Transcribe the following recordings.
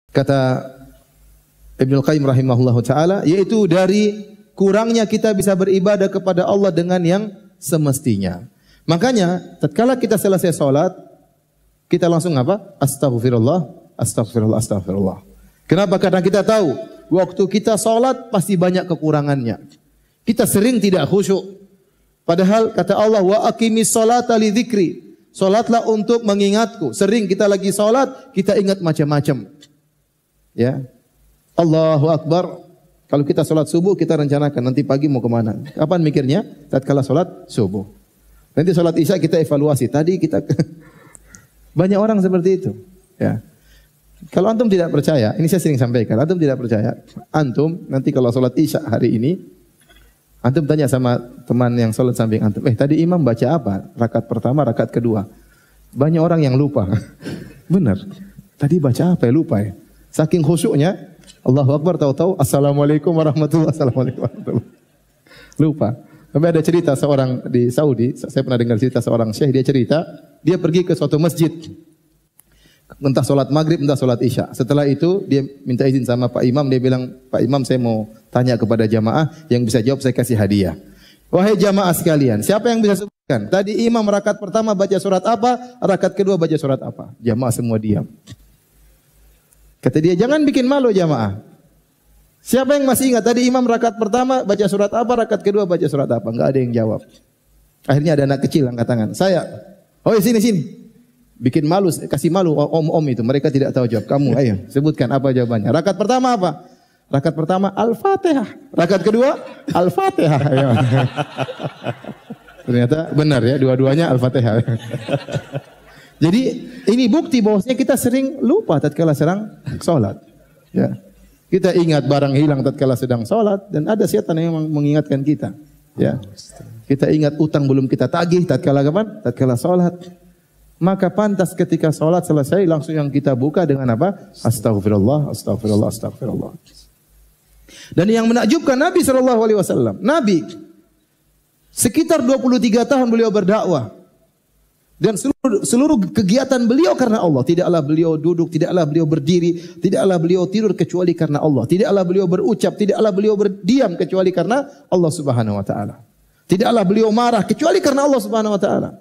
Kata Ibnu Qayyim rahimahullahu taala, yaitu dari kurangnya kita bisa beribadah kepada Allah dengan yang semestinya. Makanya tatkala kita selesai salat, kita langsung apa? Astaghfirullah, astaghfirullah, astaghfirullah. Kenapa? Karena kita tahu waktu kita salat pasti banyak kekurangannya. Kita sering tidak khusyuk. Padahal kata Allah, wa aqimis salata li dzikri. Salatlah untuk mengingatku. Sering kita lagi salat, kita ingat macam-macam. Ya. Allahu Akbar. Kalau kita sholat subuh, kita rencanakan nanti pagi mau kemana. Kapan mikirnya? Tatkala sholat subuh. Nanti sholat isya kita evaluasi. Tadi kita banyak orang seperti itu. Ya. Kalau antum tidak percaya, ini saya sering sampaikan. Antum tidak percaya, antum nanti kalau sholat isya hari ini, antum tanya sama teman yang sholat samping antum. Tadi imam baca apa? Rakaat pertama, rakaat kedua. Banyak orang yang lupa. Benar. Tadi baca apa ya? Lupa ya. Saking khusyuknya. Allahu Akbar, tahu-tahu Assalamualaikum warahmatullahi wabarakatuh. Lupa. Tapi ada cerita seorang di Saudi, saya pernah dengar cerita seorang syekh, dia cerita, dia pergi ke suatu masjid. Entah sholat maghrib, entah sholat isya. Setelah itu dia minta izin sama Pak Imam, dia bilang, Pak Imam saya mau tanya kepada jamaah, yang bisa jawab saya kasih hadiah. Wahai jamaah sekalian, siapa yang bisa sebutkan? Tadi imam rakaat pertama baca surat apa, rakaat kedua baca surat apa? Jamaah semua diam. Kata dia, jangan bikin malu jamaah. Siapa yang masih ingat tadi imam rakaat pertama baca surat apa, rakaat kedua baca surat apa? Enggak ada yang jawab. Akhirnya ada anak kecil angkat tangan. Saya. Oh, sini. Bikin malu, kasih malu om-om itu. Mereka tidak tahu jawab. Kamu, ayo sebutkan apa jawabannya. Rakaat pertama apa? Rakaat pertama Al-Fatihah. Rakaat kedua Al-Fatihah. Ternyata benar ya, dua-duanya Al-Fatihah. Jadi ini bukti bahwasanya kita sering lupa tatkala sedang salat. Ya. Kita ingat barang hilang tatkala sedang salat dan ada setan yang mengingatkan kita. Ya. Kita ingat utang belum kita tagih tatkala kapan? Tatkala salat. Maka pantas ketika salat selesai langsung yang kita buka dengan apa? Astaghfirullah, astaghfirullah, astaghfirullah. Dan yang menakjubkan Nabi SAW, Nabi sekitar 23 tahun beliau berdakwah. Dan seluruh kegiatan beliau karena Allah. Tidaklah beliau duduk, tidaklah beliau berdiri, tidaklah beliau tidur kecuali karena Allah. Tidaklah beliau berucap, tidaklah beliau berdiam kecuali karena Allah Subhanahu wa taala. Tidaklah beliau marah kecuali karena Allah Subhanahu wa taala.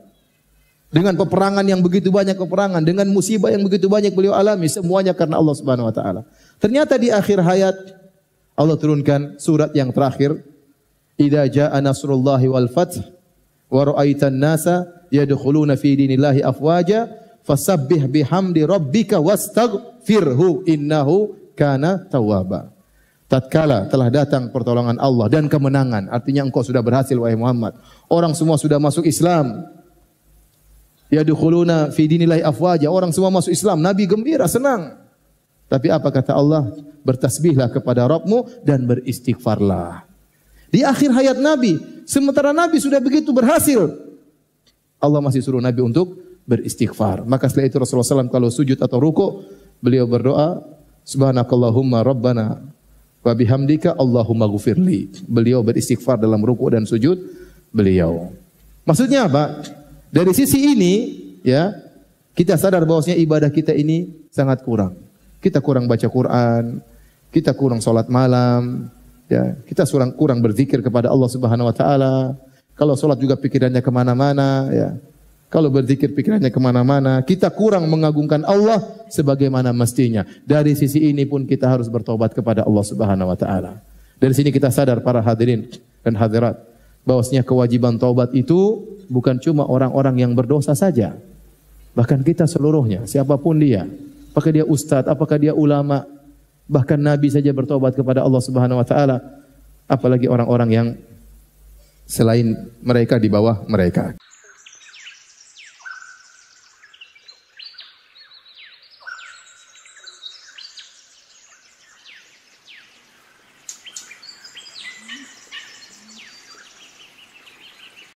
Dengan peperangan yang begitu banyak peperangan, dengan musibah yang begitu banyak beliau alami, semuanya karena Allah Subhanahu wa taala. Ternyata di akhir hayat Allah turunkan surat yang terakhir, idza jaa nasrullahi wal fath wa ra'aitan nasa yadkhuluna fi dinillahi afwaja fasabbih bihamdi rabbika wastaghfirhu innahu kana tawwaba. Tatkala telah datang pertolongan Allah dan kemenangan, artinya engkau sudah berhasil wahai Muhammad. Orang semua sudah masuk Islam. Yadkhuluna fi dinillahi afwaja, orang semua masuk Islam. Nabi gembira, senang. Tapi apa kata Allah? Bertasbihlah kepada Rabbmu dan beristighfarlah. Di akhir hayat Nabi, sementara Nabi sudah begitu berhasil, Allah masih suruh Nabi untuk beristighfar. Maka setelah itu Rasulullah SAW kalau sujud atau ruku, beliau berdoa, Subhanakallahumma Rabbana wa bihamdika Allahumma ghufirli. Beliau beristighfar dalam ruku dan sujud beliau. Maksudnya apa? Dari sisi ini, ya, kita sadar bahwasanya ibadah kita ini sangat kurang. Kita kurang baca Quran, kita kurang salat malam, ya, kita kurang berzikir kepada Allah Subhanahu wa taala. Kalau sholat juga pikirannya kemana-mana, ya. Kalau berzikir pikirannya kemana-mana, kita kurang mengagungkan Allah sebagaimana mestinya. Dari sisi ini pun kita harus bertobat kepada Allah Subhanahu Wa Taala. Dari sini kita sadar para hadirin dan hadirat, bahwasanya kewajiban taubat itu bukan cuma orang-orang yang berdosa saja, bahkan kita seluruhnya, siapapun dia, apakah dia ustadz, apakah dia ulama, bahkan Nabi saja bertobat kepada Allah Subhanahu Wa Taala, apalagi orang-orang yang selain mereka di bawah mereka.